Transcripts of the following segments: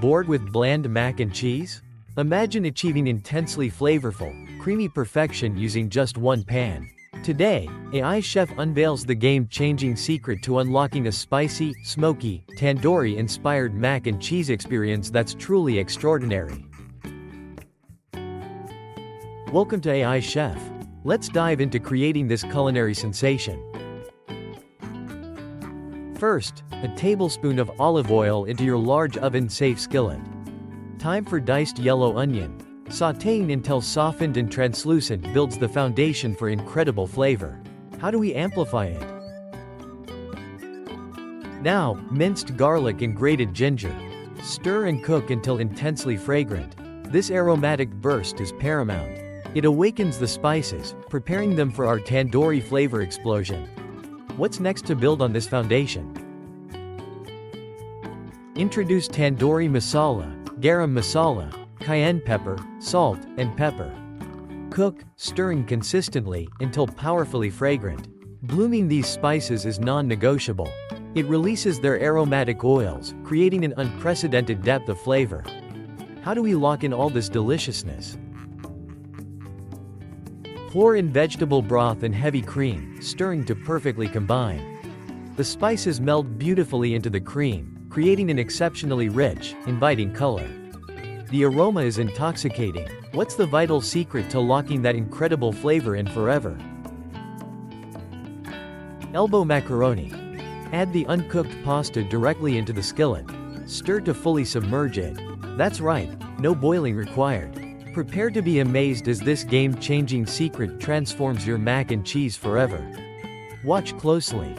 Bored with bland mac and cheese? Imagine achieving intensely flavorful, creamy perfection using just one pan. Today, AI Chef unveils the game-changing secret to unlocking a spicy, smoky, tandoori-inspired mac and cheese experience that's truly extraordinary. Welcome to AI Chef. Let's dive into creating this culinary sensation. First, a tablespoon of olive oil into your large oven-safe skillet. Time for diced yellow onion. Sautéing until softened and translucent builds the foundation for incredible flavor. How do we amplify it? Now, minced garlic and grated ginger. Stir and cook until intensely fragrant. This aromatic burst is paramount. It awakens the spices, preparing them for our tandoori flavor explosion. What's next to build on this foundation? Introduce tandoori masala, garam masala, cayenne pepper, salt, and pepper. Cook, stirring consistently, until powerfully fragrant. Blooming these spices is non-negotiable. It releases their aromatic oils, creating an unprecedented depth of flavor. How do we lock in all this deliciousness? Pour in vegetable broth and heavy cream, stirring to perfectly combine. The spices meld beautifully into the cream, creating an exceptionally rich, inviting color. The aroma is intoxicating. What's the vital secret to locking that incredible flavor in forever? Elbow macaroni. Add the uncooked pasta directly into the skillet. Stir to fully submerge it. That's right, no boiling required. Prepare to be amazed as this game-changing secret transforms your mac and cheese forever. Watch closely.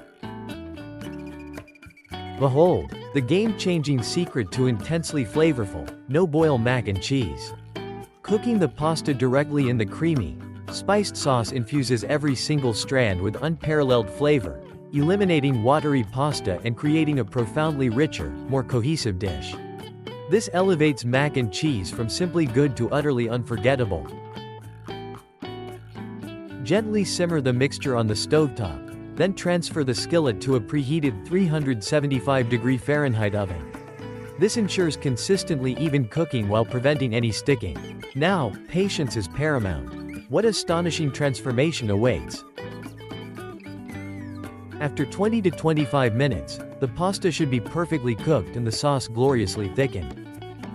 Behold, the game-changing secret to intensely flavorful, no-boil mac and cheese. Cooking the pasta directly in the creamy, spiced sauce infuses every single strand with unparalleled flavor, eliminating watery pasta and creating a profoundly richer, more cohesive dish. This elevates mac and cheese from simply good to utterly unforgettable. Gently simmer the mixture on the stovetop, then transfer the skillet to a preheated 375° Fahrenheit oven. This ensures consistently even cooking while preventing any sticking. Now, patience is paramount. What astonishing transformation awaits! After 20 to 25 minutes, the pasta should be perfectly cooked and the sauce gloriously thickened.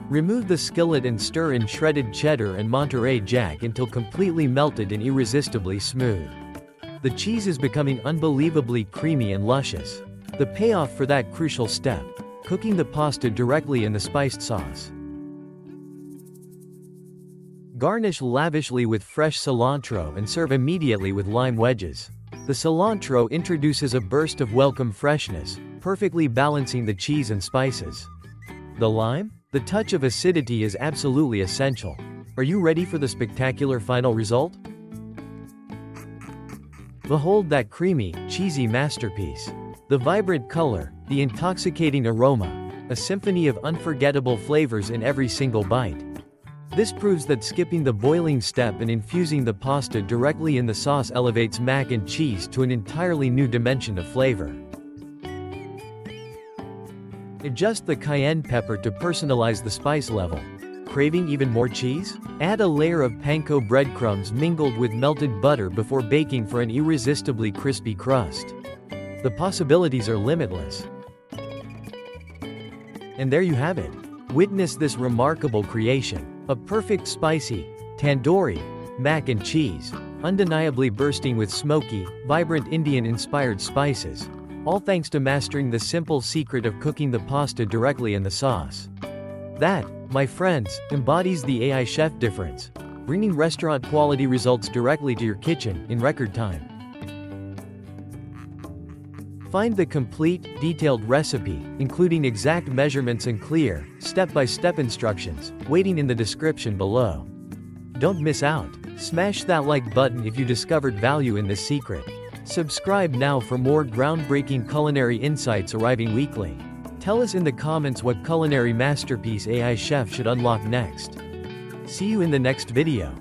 Remove the skillet and stir in shredded cheddar and Monterey Jack until completely melted and irresistibly smooth. The cheese is becoming unbelievably creamy and luscious. The payoff for that crucial step: cooking the pasta directly in the spiced sauce. Garnish lavishly with fresh cilantro and serve immediately with lime wedges. The cilantro introduces a burst of welcome freshness, perfectly balancing the cheese and spices. The lime? The touch of acidity is absolutely essential. Are you ready for the spectacular final result? Behold that creamy, cheesy masterpiece. The vibrant color, the intoxicating aroma, a symphony of unforgettable flavors in every single bite. This proves that skipping the boiling step and infusing the pasta directly in the sauce elevates mac and cheese to an entirely new dimension of flavor. Adjust the cayenne pepper to personalize the spice level. Craving even more cheese? Add a layer of panko breadcrumbs mingled with melted butter before baking for an irresistibly crispy crust. The possibilities are limitless. And there you have it. Witness this remarkable creation. A perfect spicy, tandoori, mac and cheese, undeniably bursting with smoky, vibrant Indian-inspired spices. All thanks to mastering the simple secret of cooking the pasta directly in the sauce. That, my friends, embodies the AI Chef difference, bringing restaurant-quality results directly to your kitchen in record time. Find the complete, detailed recipe, including exact measurements and clear, step-by-step instructions, waiting in the description below. Don't miss out. Smash that like button if you discovered value in this secret. Subscribe now for more groundbreaking culinary insights arriving weekly. Tell us in the comments what culinary masterpiece AI Chef should unlock next. See you in the next video.